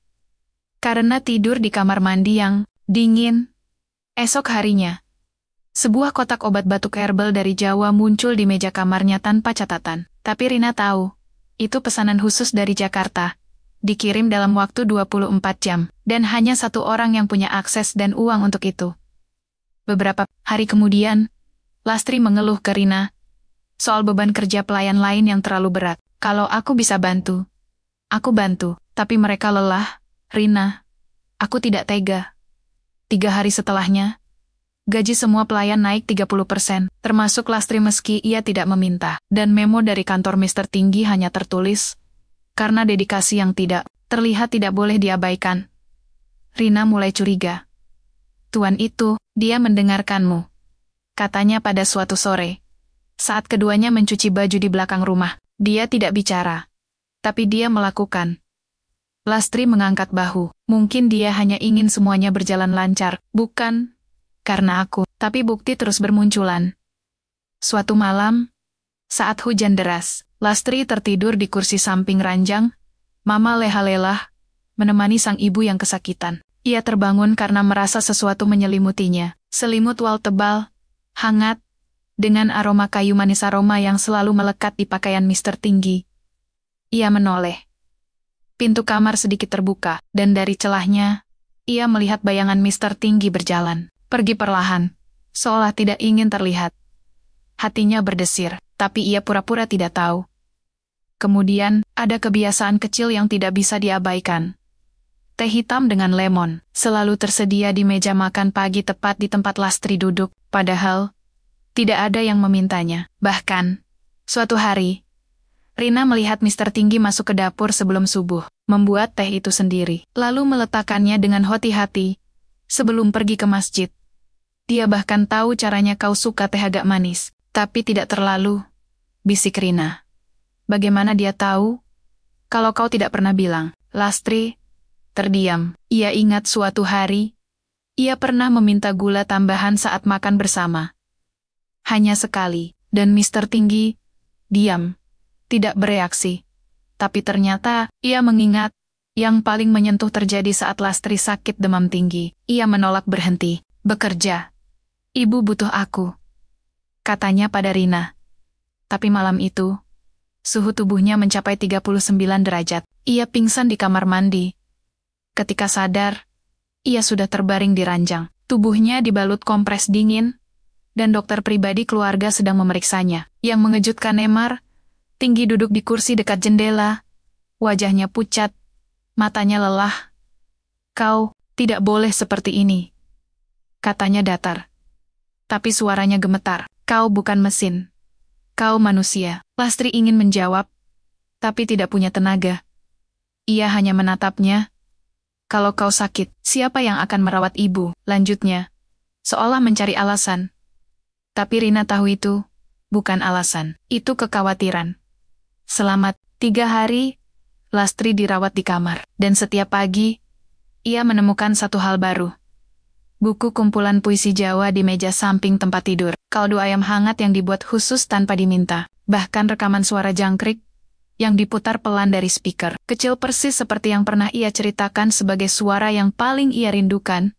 karena tidur di kamar mandi yang dingin. Esok harinya, sebuah kotak obat batuk herbal dari Jawa muncul di meja kamarnya tanpa catatan. Tapi Rina tahu, itu pesanan khusus dari Jakarta. Dikirim dalam waktu 24 jam, dan hanya satu orang yang punya akses dan uang untuk itu. Beberapa hari kemudian, Lastri mengeluh ke Rina soal beban kerja pelayan lain yang terlalu berat. "Kalau aku bisa bantu, aku bantu, tapi mereka lelah, Rina. Aku tidak tega." 3 hari setelahnya, gaji semua pelayan naik 30%, termasuk Lastri meski ia tidak meminta. Dan memo dari kantor Mister Tinggi hanya tertulis, "Karena dedikasi yang tidak terlihat tidak boleh diabaikan." Rina mulai curiga. "Tuan itu, dia mendengarkanmu," katanya pada suatu sore. Saat keduanya mencuci baju di belakang rumah, dia tidak bicara, tapi dia melakukan. Lastri mengangkat bahu. Mungkin dia hanya ingin semuanya berjalan lancar, bukan karena aku, tapi bukti terus bermunculan. Suatu malam, saat hujan deras, Lastri tertidur di kursi samping ranjang. Mama Leha lelah menemani sang ibu yang kesakitan. Ia terbangun karena merasa sesuatu menyelimutinya. Selimut wal tebal, hangat, dengan aroma kayu manis, aroma yang selalu melekat di pakaian Mister Tinggi. Ia menoleh. Pintu kamar sedikit terbuka, dan dari celahnya, ia melihat bayangan Mister Tinggi berjalan. Pergi perlahan, seolah tidak ingin terlihat. Hatinya berdesir, tapi ia pura-pura tidak tahu. Kemudian, ada kebiasaan kecil yang tidak bisa diabaikan. Teh hitam dengan lemon selalu tersedia di meja makan pagi tepat di tempat Lastri duduk, padahal tidak ada yang memintanya. Bahkan, suatu hari, Rina melihat Mister Tinggi masuk ke dapur sebelum subuh, membuat teh itu sendiri, lalu meletakkannya dengan hati-hati sebelum pergi ke masjid. Dia bahkan tahu caranya. "Kau suka teh agak manis, tapi tidak terlalu," bisik Rina. Bagaimana dia tahu? Kalau kau tidak pernah bilang, Lastri, terdiam. Ia ingat suatu hari, ia pernah meminta gula tambahan saat makan bersama. Hanya sekali, dan Mr. Tinggi, diam, tidak bereaksi. Tapi ternyata, ia mengingat, yang paling menyentuh terjadi saat Lastri sakit demam tinggi. Ia menolak berhenti, bekerja. Ibu butuh aku, katanya pada Rina. Tapi malam itu, suhu tubuhnya mencapai 39 derajat. Ia pingsan di kamar mandi. Ketika sadar, ia sudah terbaring di ranjang. Tubuhnya dibalut kompres dingin, dan dokter pribadi keluarga sedang memeriksanya. Yang mengejutkan Emar, Tinggi duduk di kursi dekat jendela. Wajahnya pucat, matanya lelah. Kau tidak boleh seperti ini, katanya datar. Tapi suaranya gemetar. Kau bukan mesin. Kau manusia. Lastri ingin menjawab, tapi tidak punya tenaga. Ia hanya menatapnya. Kalau kau sakit, siapa yang akan merawat ibu? Lanjutnya, seolah mencari alasan. Tapi Rina tahu itu bukan alasan, itu kekhawatiran. Selama 3 hari, Lastri dirawat di kamar, dan setiap pagi, ia menemukan satu hal baru. Buku kumpulan puisi Jawa di meja samping tempat tidur, kaldu ayam hangat yang dibuat khusus tanpa diminta, bahkan rekaman suara jangkrik yang diputar pelan dari speaker, kecil persis seperti yang pernah ia ceritakan sebagai suara yang paling ia rindukan.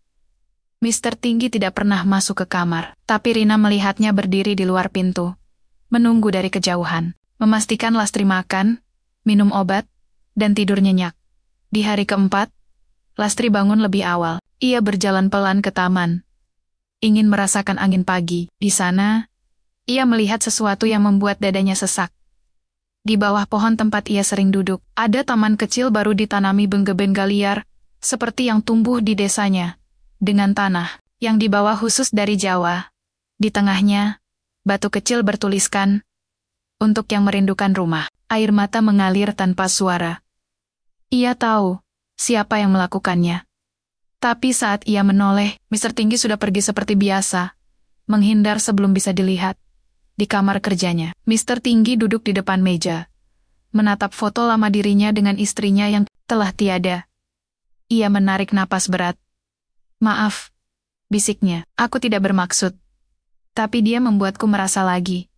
Mr. Tinggi tidak pernah masuk ke kamar, tapi Rina melihatnya berdiri di luar pintu, menunggu dari kejauhan, memastikan Lastri makan, minum obat, dan tidur nyenyak. Di hari keempat, Lastri bangun lebih awal. Ia berjalan pelan ke taman, ingin merasakan angin pagi. Di sana, ia melihat sesuatu yang membuat dadanya sesak. Di bawah pohon tempat ia sering duduk, ada taman kecil baru ditanami benga-benga liar, seperti yang tumbuh di desanya, dengan tanah yang dibawa khusus dari Jawa. Di tengahnya, batu kecil bertuliskan, "Untuk yang merindukan rumah." Air mata mengalir tanpa suara. Ia tahu siapa yang melakukannya. Tapi saat ia menoleh, Mr. Tinggi sudah pergi seperti biasa, menghindar sebelum bisa dilihat. Di kamar kerjanya, Mr. Tinggi duduk di depan meja, menatap foto lama dirinya dengan istrinya yang telah tiada. Ia menarik napas berat. "Maaf," bisiknya, "aku tidak bermaksud. Tapi dia membuatku merasa lagi.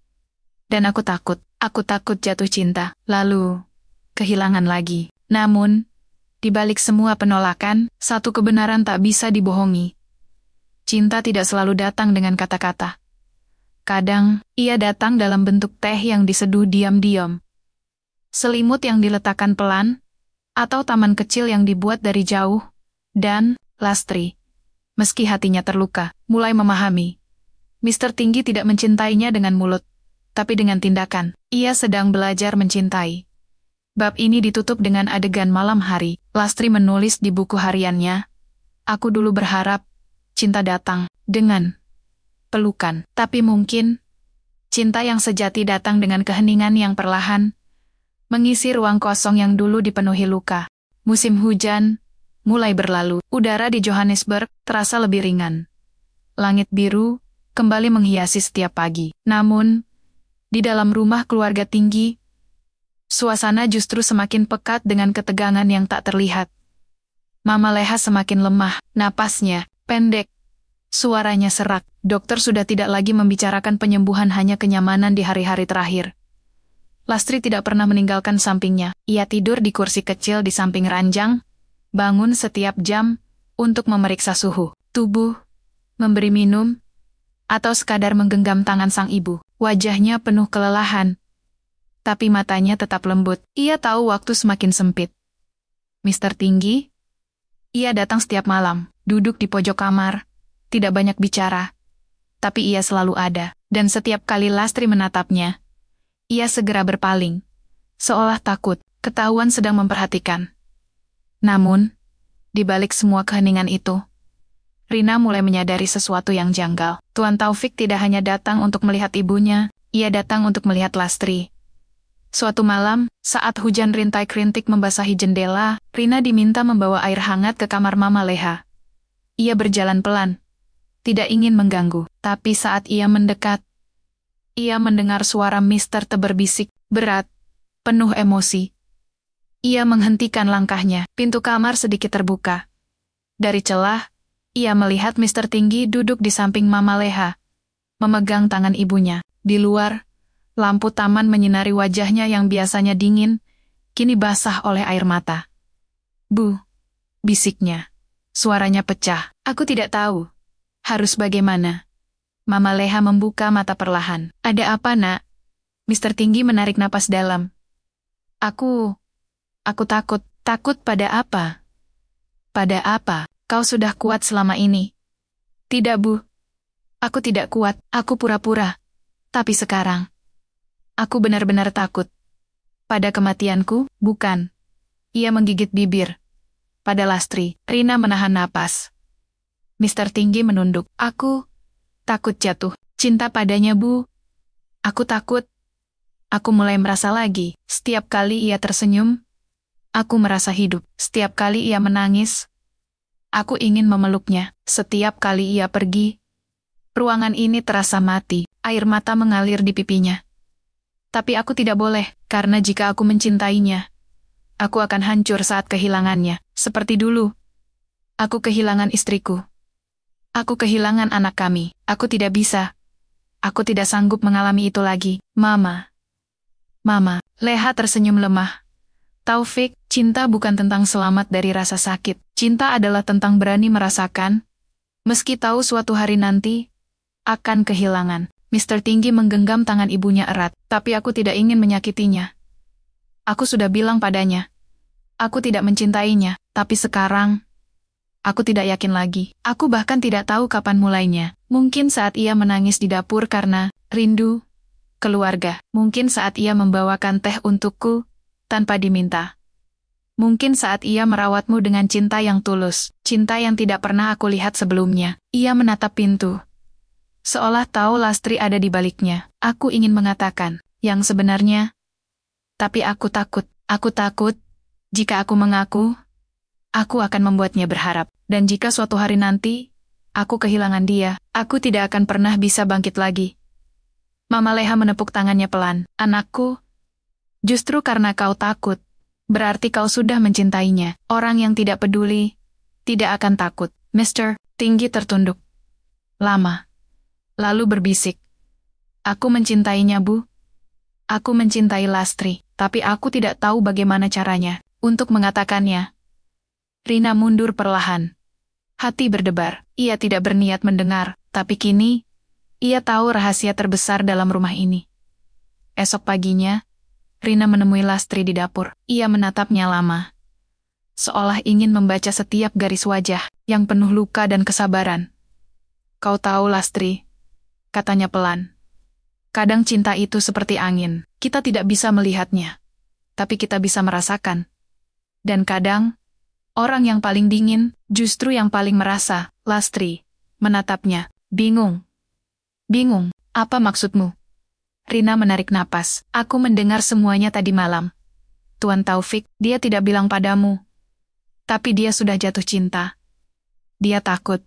Dan aku takut jatuh cinta, lalu kehilangan lagi." Namun, di balik semua penolakan, satu kebenaran tak bisa dibohongi. Cinta tidak selalu datang dengan kata-kata. Kadang, ia datang dalam bentuk teh yang diseduh diam-diam, selimut yang diletakkan pelan, atau taman kecil yang dibuat dari jauh, dan Lastri, meski hatinya terluka, mulai memahami. Mr. Tinggi tidak mencintainya dengan mulut, tapi dengan tindakan. Ia sedang belajar mencintai. Bab ini ditutup dengan adegan malam hari. Lastri menulis di buku hariannya, "Aku dulu berharap cinta datang dengan pelukan. Tapi mungkin cinta yang sejati datang dengan keheningan yang perlahan, mengisi ruang kosong yang dulu dipenuhi luka." Musim hujan mulai berlalu. Udara di Johannesburg terasa lebih ringan. Langit biru kembali menghiasi setiap pagi. Namun, di dalam rumah keluarga Tinggi, suasana justru semakin pekat dengan ketegangan yang tak terlihat. Mama Leha semakin lemah, napasnya pendek, suaranya serak. Dokter sudah tidak lagi membicarakan penyembuhan, hanya kenyamanan di hari-hari terakhir. Lastri tidak pernah meninggalkan sampingnya. Ia tidur di kursi kecil di samping ranjang, bangun setiap jam untuk memeriksa suhu tubuh, memberi minum, atau sekadar menggenggam tangan sang ibu. Wajahnya penuh kelelahan, tapi matanya tetap lembut. Ia tahu waktu semakin sempit. Mr. Tinggi? Ia datang setiap malam, duduk di pojok kamar, tidak banyak bicara. Tapi ia selalu ada, dan setiap kali Lastri menatapnya, ia segera berpaling, seolah takut, ketahuan sedang memperhatikan. Namun, di balik semua keheningan itu, Rina mulai menyadari sesuatu yang janggal. Tuan Taufik tidak hanya datang untuk melihat ibunya, ia datang untuk melihat Lastri. Suatu malam, saat hujan rintai-kerintik membasahi jendela, Rina diminta membawa air hangat ke kamar Mama Leha. Ia berjalan pelan, tidak ingin mengganggu, tapi saat ia mendekat, ia mendengar suara Mr. Te berbisik, berat, penuh emosi. Ia menghentikan langkahnya. Pintu kamar sedikit terbuka. Dari celah, ia melihat Mister Tinggi duduk di samping Mama Leha, memegang tangan ibunya. Di luar, lampu taman menyinari wajahnya yang biasanya dingin, kini basah oleh air mata. "Bu," bisiknya. Suaranya pecah. "Aku tidak tahu. Harus bagaimana?" Mama Leha membuka mata perlahan. "Ada apa, Nak?" Mister Tinggi menarik napas dalam. Aku takut." "Takut pada apa?" "Pada apa? Kau sudah kuat selama ini." "Tidak, Bu. Aku tidak kuat. Aku pura-pura. Tapi sekarang, aku benar-benar takut." "Pada kematianku?" "Bukan." Ia menggigit bibir. "Pada Lastri." Rina menahan napas. Mister Tinggi menunduk. "Aku takut jatuh cinta padanya, Bu. Aku takut." Aku mulai merasa lagi. Setiap kali ia tersenyum, aku merasa hidup. Setiap kali ia menangis, aku ingin memeluknya. Setiap kali ia pergi, ruangan ini terasa mati. Air mata mengalir di pipinya. Tapi aku tidak boleh, karena jika aku mencintainya, aku akan hancur saat kehilangannya. Seperti dulu, aku kehilangan istriku. Aku kehilangan anak kami. Aku tidak bisa. Aku tidak sanggup mengalami itu lagi. Mama. Leha tersenyum lemah. "Taufik, cinta bukan tentang selamat dari rasa sakit. Cinta adalah tentang berani merasakan, meski tahu suatu hari nanti akan kehilangan." Mister Tinggi menggenggam tangan ibunya erat. "Tapi aku tidak ingin menyakitinya. Aku sudah bilang padanya, aku tidak mencintainya. Tapi sekarang, aku tidak yakin lagi. Aku bahkan tidak tahu kapan mulainya. Mungkin saat ia menangis di dapur karena rindu keluarga. Mungkin saat ia membawakan teh untukku tanpa diminta. Mungkin saat ia merawatmu dengan cinta yang tulus, cinta yang tidak pernah aku lihat sebelumnya." Ia menatap pintu, seolah tahu Lastri ada di baliknya. Aku ingin mengatakan yang sebenarnya, tapi aku takut. Aku takut, jika aku mengaku, aku akan membuatnya berharap. Dan jika suatu hari nanti, aku kehilangan dia, aku tidak akan pernah bisa bangkit lagi. Mama Leha menepuk tangannya pelan. "Anakku, justru karena kau takut, berarti kau sudah mencintainya. Orang yang tidak peduli, tidak akan takut." Mister Tinggi tertunduk lama, lalu berbisik. "Aku mencintainya, Bu. Aku mencintai Lastri, tapi aku tidak tahu bagaimana caranya untuk mengatakannya." Rina mundur perlahan. Hati berdebar. Ia tidak berniat mendengar, tapi kini, ia tahu rahasia terbesar dalam rumah ini. Esok paginya, Rina menemui Lastri di dapur. Ia menatapnya lama, seolah ingin membaca setiap garis wajah yang penuh luka dan kesabaran. "Kau tahu, Lastri," katanya pelan. "Kadang cinta itu seperti angin. Kita tidak bisa melihatnya, tapi kita bisa merasakan. Dan kadang, orang yang paling dingin, justru yang paling merasa." Lastri menatapnya, bingung. "Bingung, apa maksudmu?" Rina menarik napas. "Aku mendengar semuanya tadi malam. Tuan Taufik, dia tidak bilang padamu. Tapi dia sudah jatuh cinta. Dia takut.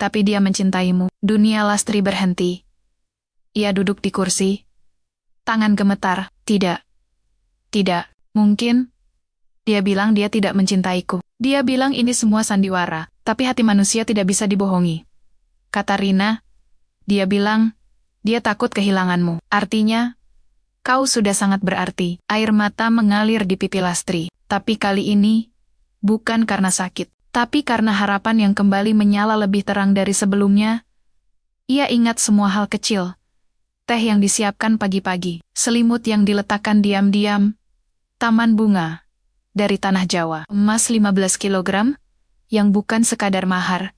Tapi dia mencintaimu." Dunia Lastri berhenti. Ia duduk di kursi. Tangan gemetar. Tidak, mungkin. Dia bilang dia tidak mencintaiku. Dia bilang ini semua sandiwara, tapi hati manusia tidak bisa dibohongi. Kata Rina, dia bilang, dia takut kehilanganmu. Artinya, kau sudah sangat berarti. Air mata mengalir di pipi Lastri. Tapi kali ini, bukan karena sakit, tapi karena harapan yang kembali menyala lebih terang dari sebelumnya. Ia ingat semua hal kecil. Teh yang disiapkan pagi-pagi, selimut yang diletakkan diam-diam, taman bunga dari tanah Jawa, emas 15 kilogram, yang bukan sekadar mahar,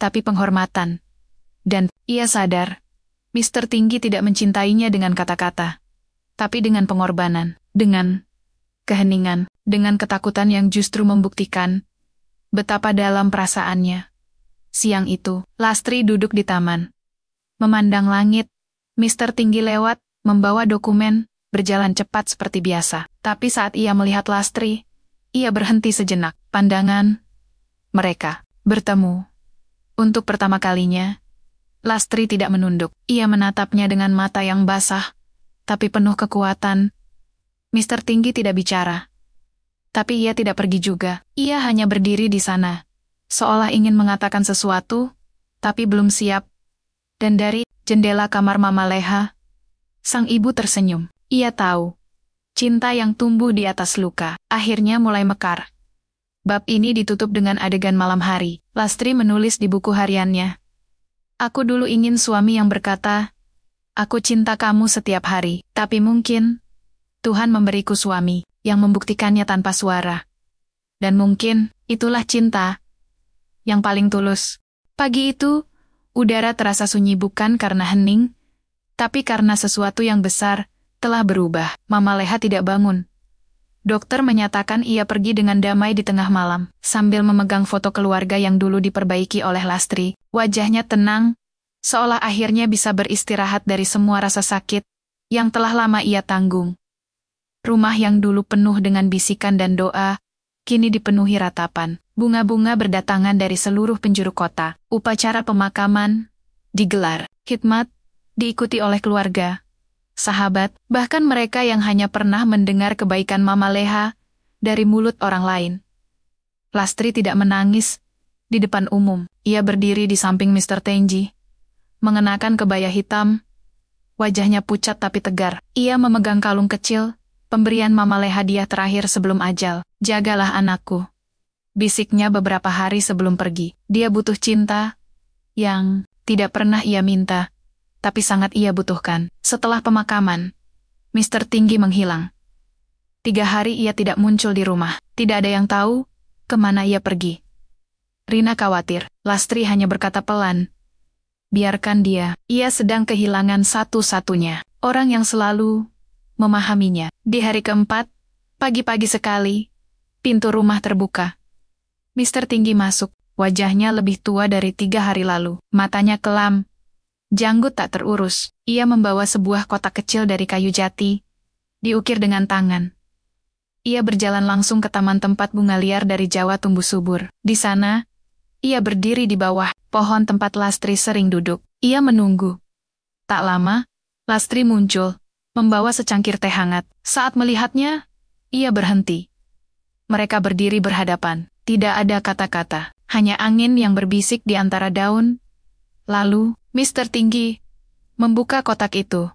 tapi penghormatan. Dan ia sadar, Mister Tinggi tidak mencintainya dengan kata-kata, tapi dengan pengorbanan, dengan keheningan, dengan ketakutan yang justru membuktikan betapa dalam perasaannya. Siang itu, Lastri duduk di taman, memandang langit. Mister Tinggi lewat, membawa dokumen, berjalan cepat seperti biasa. Tapi saat ia melihat Lastri, ia berhenti sejenak. Pandangan mereka bertemu. Untuk pertama kalinya, Lastri tidak menunduk. Ia menatapnya dengan mata yang basah, tapi penuh kekuatan. Mister Tinggi tidak bicara. Tapi ia tidak pergi juga. Ia hanya berdiri di sana, seolah ingin mengatakan sesuatu, tapi belum siap. Dan dari jendela kamar Mama Leha, sang ibu tersenyum. Ia tahu, cinta yang tumbuh di atas luka, akhirnya mulai mekar. Bab ini ditutup dengan adegan malam hari. Lastri menulis di buku hariannya. Aku dulu ingin suami yang berkata, aku cinta kamu setiap hari, tapi mungkin Tuhan memberiku suami yang membuktikannya tanpa suara. Dan mungkin itulah cinta yang paling tulus. Pagi itu, udara terasa sunyi bukan karena hening, tapi karena sesuatu yang besar telah berubah. Mama Leha tidak bangun. Dokter menyatakan ia pergi dengan damai di tengah malam, sambil memegang foto keluarga yang dulu diperbaiki oleh Lastri. Wajahnya tenang, seolah akhirnya bisa beristirahat dari semua rasa sakit yang telah lama ia tanggung. Rumah yang dulu penuh dengan bisikan dan doa, kini dipenuhi ratapan. Bunga-bunga berdatangan dari seluruh penjuru kota. Upacara pemakaman digelar. Khidmat diikuti oleh keluarga, sahabat, bahkan mereka yang hanya pernah mendengar kebaikan Mama Leha dari mulut orang lain. Lastri tidak menangis di depan umum. Ia berdiri di samping Mr. Tenji, mengenakan kebaya hitam, wajahnya pucat tapi tegar. Ia memegang kalung kecil, pemberian Mama Leha hadiah terakhir sebelum ajal. Jagalah anakku, bisiknya beberapa hari sebelum pergi. Dia butuh cinta yang tidak pernah ia minta, tapi sangat ia butuhkan. Setelah pemakaman, Mr. Tinggi menghilang. 3 hari ia tidak muncul di rumah. Tidak ada yang tahu kemana ia pergi. Rina khawatir. Lastri hanya berkata pelan, biarkan dia. Ia sedang kehilangan satu-satunya orang yang selalu memahaminya. Di hari keempat, pagi-pagi sekali, pintu rumah terbuka. Mr. Tinggi masuk. Wajahnya lebih tua dari 3 hari lalu. Matanya kelam, janggut tak terurus. Ia membawa sebuah kotak kecil dari kayu jati, diukir dengan tangan. Ia berjalan langsung ke taman tempat bunga liar dari Jawa tumbuh subur. Di sana, ia berdiri di bawah pohon tempat Lastri sering duduk. Ia menunggu. Tak lama, Lastri muncul, membawa secangkir teh hangat. Saat melihatnya, ia berhenti. Mereka berdiri berhadapan. Tidak ada kata-kata, hanya angin yang berbisik di antara daun. Lalu, Mr. Tinggi membuka kotak itu.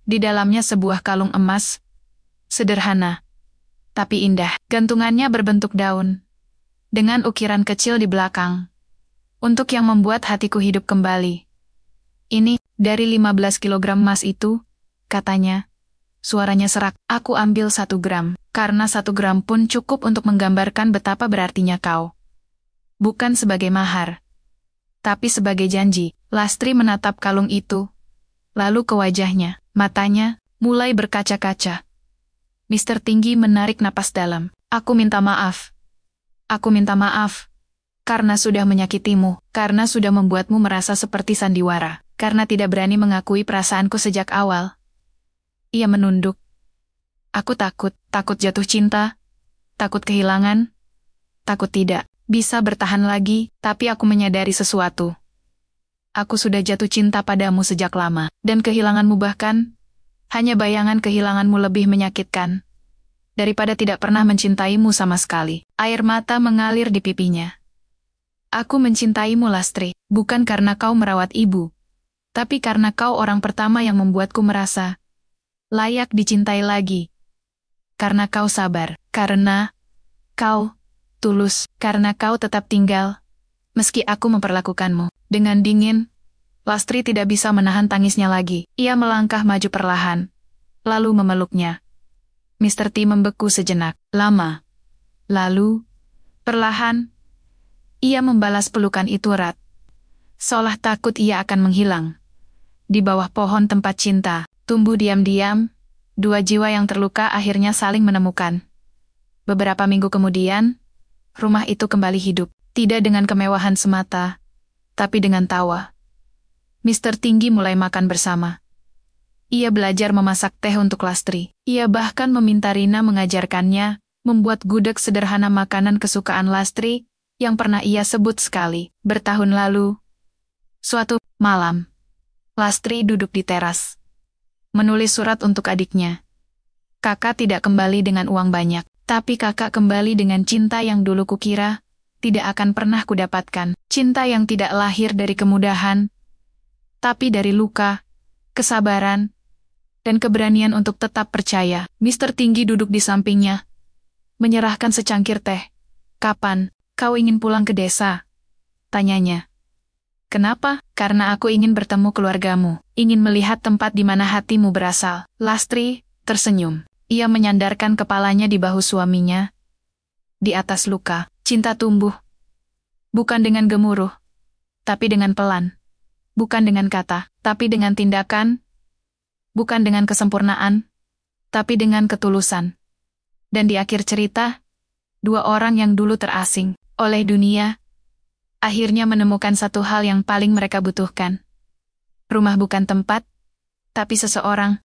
Di dalamnya sebuah kalung emas, sederhana, tapi indah. Gantungannya berbentuk daun, dengan ukiran kecil di belakang. Untuk yang membuat hatiku hidup kembali. Ini, dari 15 kilogram emas itu, katanya. Suaranya serak. Aku ambil 1 gram, karena 1 gram pun cukup untuk menggambarkan betapa berartinya kau. Bukan sebagai mahar, tapi sebagai janji. Lastri menatap kalung itu, lalu ke wajahnya. Matanya mulai berkaca-kaca. Mr. Tinggi menarik napas dalam. Aku minta maaf. Aku minta maaf. Karena sudah menyakitimu, karena sudah membuatmu merasa seperti sandiwara, karena tidak berani mengakui perasaanku sejak awal. Ia menunduk. Aku takut jatuh cinta, takut kehilangan, takut tidak bisa bertahan lagi, tapi aku menyadari sesuatu. Aku sudah jatuh cinta padamu sejak lama, dan kehilanganmu bahkan, hanya bayangan kehilanganmu lebih menyakitkan daripada tidak pernah mencintaimu sama sekali. Air mata mengalir di pipinya. Aku mencintaimu, Lastri, bukan karena kau merawat ibu, tapi karena kau orang pertama yang membuatku merasa layak dicintai lagi. Karena kau sabar, karena kau tulus, karena kau tetap tinggal, meski aku memperlakukanmu dengan dingin. Lastri tidak bisa menahan tangisnya lagi. Ia melangkah maju perlahan, lalu memeluknya. Mr. T membeku sejenak, lama. Lalu, perlahan, ia membalas pelukan itu erat, seolah takut ia akan menghilang. Di bawah pohon tempat cinta, tumbuh diam-diam, 2 jiwa yang terluka akhirnya saling menemukan. Beberapa minggu kemudian, rumah itu kembali hidup, tidak dengan kemewahan semata, tapi dengan tawa. Mr. Tinggi mulai makan bersama. Ia belajar memasak teh untuk Lastri. Ia bahkan meminta Rina mengajarkannya membuat gudeg sederhana makanan kesukaan Lastri yang pernah ia sebut sekali bertahun lalu. Suatu malam, Lastri duduk di teras, menulis surat untuk adiknya. Kakak tidak kembali dengan uang banyak, Tapi kakak kembali dengan cinta yang dulu kukira tidak akan pernah kudapatkan. Cinta yang tidak lahir dari kemudahan, tapi dari luka, kesabaran, dan keberanian untuk tetap percaya. Mister Tinggi duduk di sampingnya, menyerahkan secangkir teh. "Kapan kau ingin pulang ke desa?" tanyanya. "Kenapa?" "Karena aku ingin bertemu keluargamu, ingin melihat tempat di mana hatimu berasal." Lastri tersenyum. Ia menyandarkan kepalanya di bahu suaminya. Di atas luka, cinta tumbuh. Bukan dengan gemuruh, tapi dengan pelan. Bukan dengan kata, tapi dengan tindakan. Bukan dengan kesempurnaan, tapi dengan ketulusan. Dan di akhir cerita, dua orang yang dulu terasing oleh dunia, akhirnya menemukan satu hal yang paling mereka butuhkan. Rumah bukan tempat, tapi seseorang